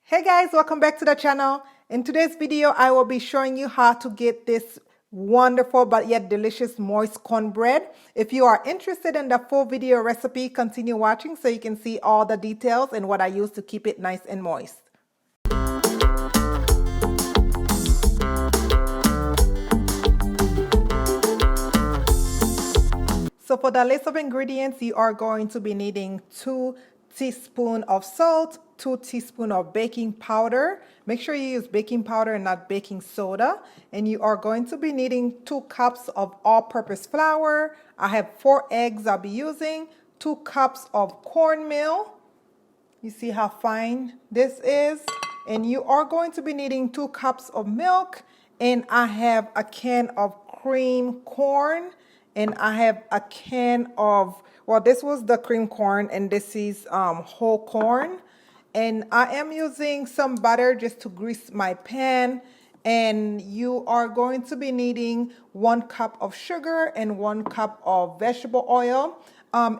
Hey guys, welcome back to the channel. In today's video, I will be showing you how to get this wonderful but yet delicious moist cornbread. If you are interested in the full video recipe, continue watching so you can see all the details and what I use to keep it nice and moist. So for the list of ingredients, you are going to be needing 2 teaspoons of salt, 2 teaspoons of baking powder. Make sure you use baking powder and not baking soda. And you are going to be needing 2 cups of all-purpose flour. I have 4 eggs I'll be using, 2 cups of cornmeal. You see how fine this is? And you are going to be needing 2 cups of milk. And I have a can of cream corn. And I have a can of, well, this was the cream corn and this is whole corn. And I am using some butter just to grease my pan. And you are going to be needing 1 cup of sugar and 1 cup of vegetable oil.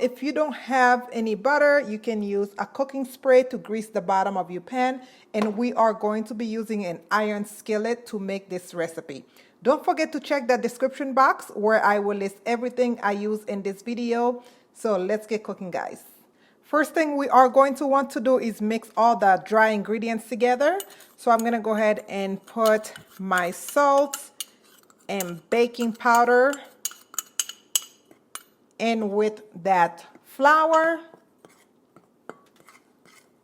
If you don't have any butter, you can use a cooking spray to grease the bottom of your pan. And we are going to be using an iron skillet to make this recipe. Don't forget to check the description box where I will list everything I use in this video. So let's get cooking, guys. First thing we are going to want to do is mix all the dry ingredients together. So I'm going to go ahead and put my salt and baking powder in with that flour.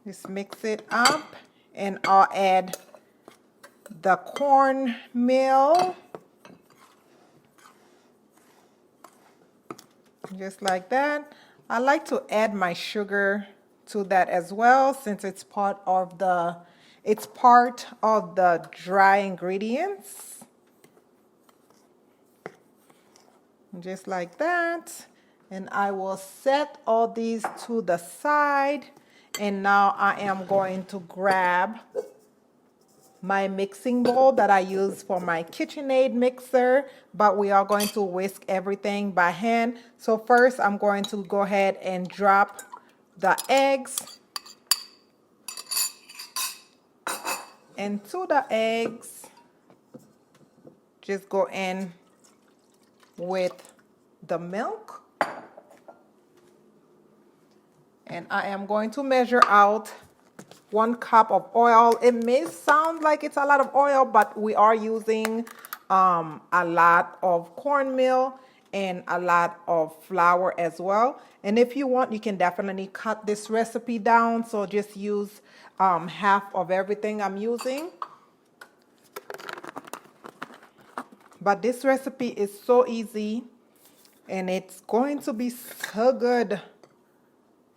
Just mix it up and I'll add the cornmeal. Just like that. I like to add my sugar to that as well since it's part of the dry ingredients. Just like that. And I will set all these to the side. And now I am going to grab my mixing bowl that I use for my KitchenAid mixer, but we are going to whisk everything by hand. So first I'm going to go ahead and drop the eggs into the eggs. Just go in with the milk. And I am going to measure out 1 cup of oil. It may sound like it's a lot of oil, but we are using a lot of cornmeal and a lot of flour as well. And if you want, you can definitely cut this recipe down. So just use half of everything I'm using. But this recipe is so easy and it's going to be so good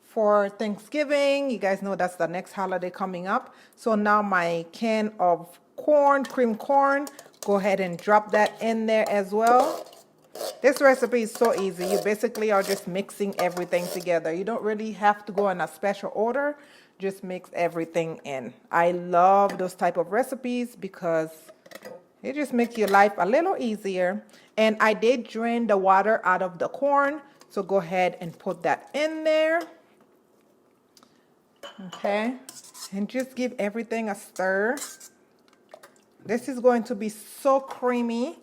for Thanksgiving. You guys know that's the next holiday coming up. So now my can of corn, cream corn, go ahead and drop that in there as well. This recipe is so easy. You basically are just mixing everything together. You don't really have to go in a special order. Just mix everything in. I love those type of recipes because it just makes your life a little easier. And I did drain the water out of the corn. So go ahead and put that in there. Okay, and just give everything a stir. This is going to be so creamy.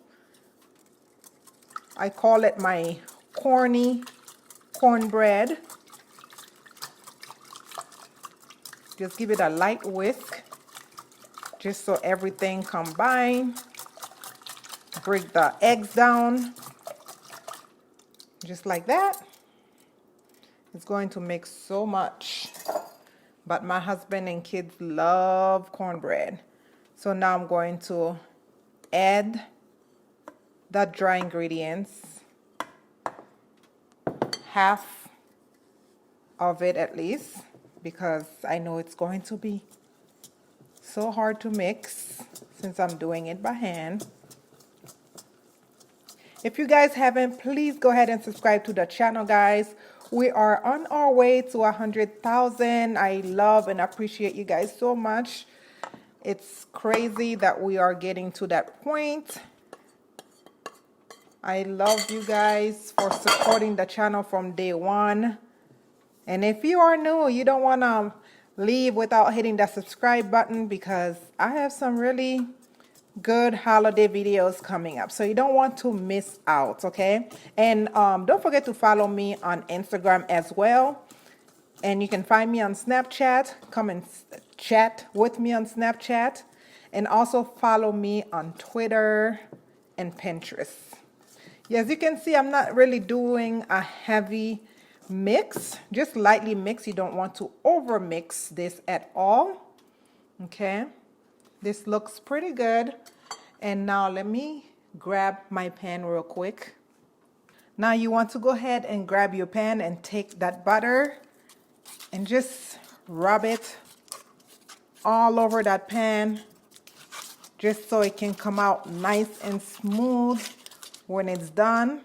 I call it my corny cornbread. Just give it a light whisk, just so everything combine. Break the eggs down, just like that. It's going to make so much. But my husband and kids love cornbread. So now I'm going to add the dry ingredients. Half of it at least, because I know it's going to be so hard to mix since I'm doing it by hand. If you guys haven't, please go ahead and subscribe to the channel, guys. We are on our way to 100,000. I love and appreciate you guys so much. It's crazy that we are getting to that point. I love you guys for supporting the channel from day one. And if you are new, you don't want to leave without hitting that subscribe button because I have some really good holiday videos coming up, so you don't want to miss out. Okay, and don't forget to follow me on Instagram as well, and you can find me on Snapchat. Come and chat with me on Snapchat, and also follow me on Twitter and Pinterest. As you can see, I'm not really doing a heavy mix, just lightly mix. You don't want to over mix this at all. Okay, this looks pretty good. And now let me grab my pan real quick. Now you want to go ahead and grab your pan and take that butter and just rub it all over that pan, just so it can come out nice and smooth when it's done.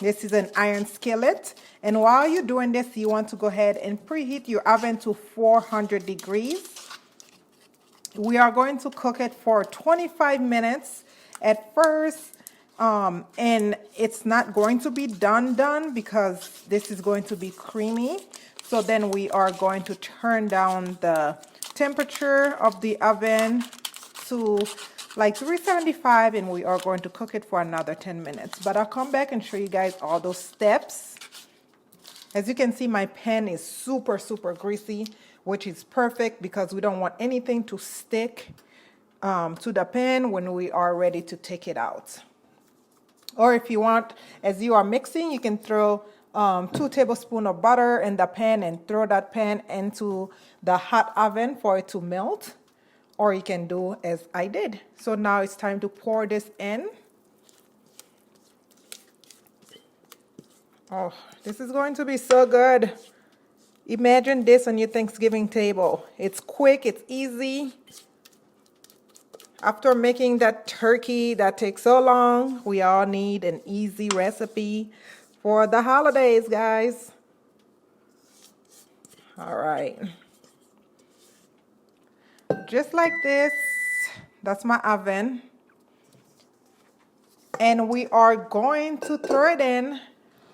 This is an iron skillet, and while you're doing this, you want to go ahead and preheat your oven to 400 degrees. We are going to cook it for 25 minutes at first, and it's not going to be done because this is going to be creamy. So then we are going to turn down the temperature of the oven to like 375, and we are going to cook it for another 10 minutes. But I'll come back and show you guys all those steps. As you can see, my pan is super greasy, which is perfect because we don't want anything to stick to the pan when we are ready to take it out. Or if you want, as you are mixing, you can throw 2 tablespoons of butter in the pan and throw that pan into the hot oven for it to melt. Or you can do as I did. So now it's time to pour this in. Oh, this is going to be so good. Imagine this on your Thanksgiving table. It's quick, it's easy. After making that turkey that takes so long, we all need an easy recipe for the holidays, guys. All right. Just like this, that's my oven. And we are going to throw it in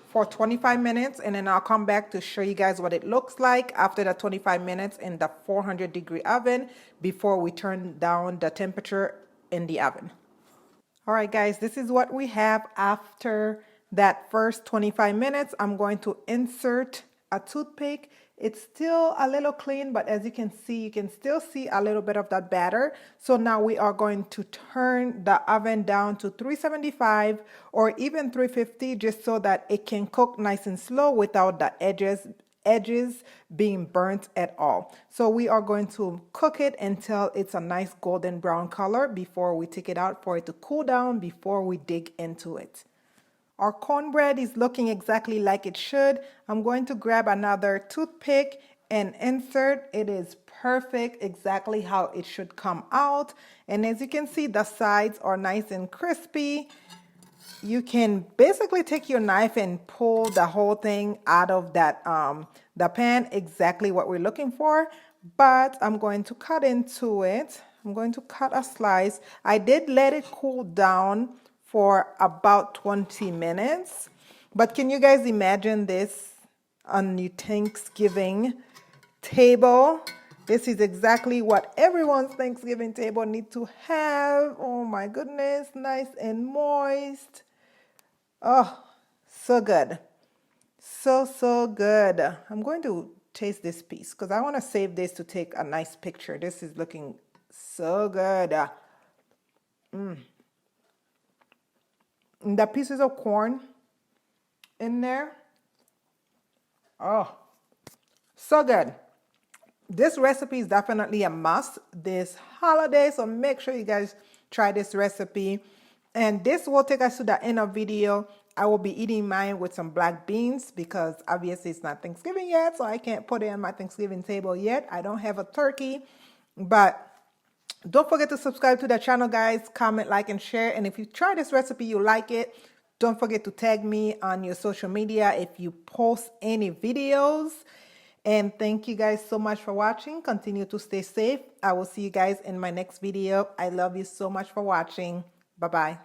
for 25 minutes, and then I'll come back to show you guys what it looks like after the 25 minutes in the 400-degree oven before we turn down the temperature in the oven. All right, guys, this is what we have after that first 25 minutes. I'm going to insert a toothpick. It's still a little clean, but as you can see, you can still see a little bit of that batter. So now we are going to turn the oven down to 375 or even 350, just so that it can cook nice and slow without the edges being burnt at all. So we are going to cook it until it's a nice golden brown color before we take it out for it to cool down before we dig into it. Our cornbread is looking exactly like it should. I'm going to grab another toothpick and insert. It is perfect, exactly how it should come out. And as you can see, the sides are nice and crispy. You can basically take your knife and pull the whole thing out of that the pan, exactly what we're looking for. But I'm going to cut into it. I'm going to cut a slice. I did let it cool down for about 20 minutes. But can you guys imagine this on your Thanksgiving table? This is exactly what everyone's Thanksgiving table needs to have. Oh my goodness, nice and moist. Oh, so good. So good. I'm going to taste this piece because I want to save this to take a nice picture. This is looking so good. The pieces of corn in there. Oh, so good. This recipe is definitely a must this holiday, so make sure you guys try this recipe. And this will take us to the end of video. I will be eating mine with some black beans because obviously it's not Thanksgiving yet, so I can't put it on my Thanksgiving table yet. I don't have a turkey, but don't forget to subscribe to the channel, guys. Comment, like, and share. And if you try this recipe, you like it, don't forget to tag me on your social media if you post any videos. And thank you guys so much for watching. Continue to stay safe. I will see you guys in my next video. I love you so much for watching. Bye-bye.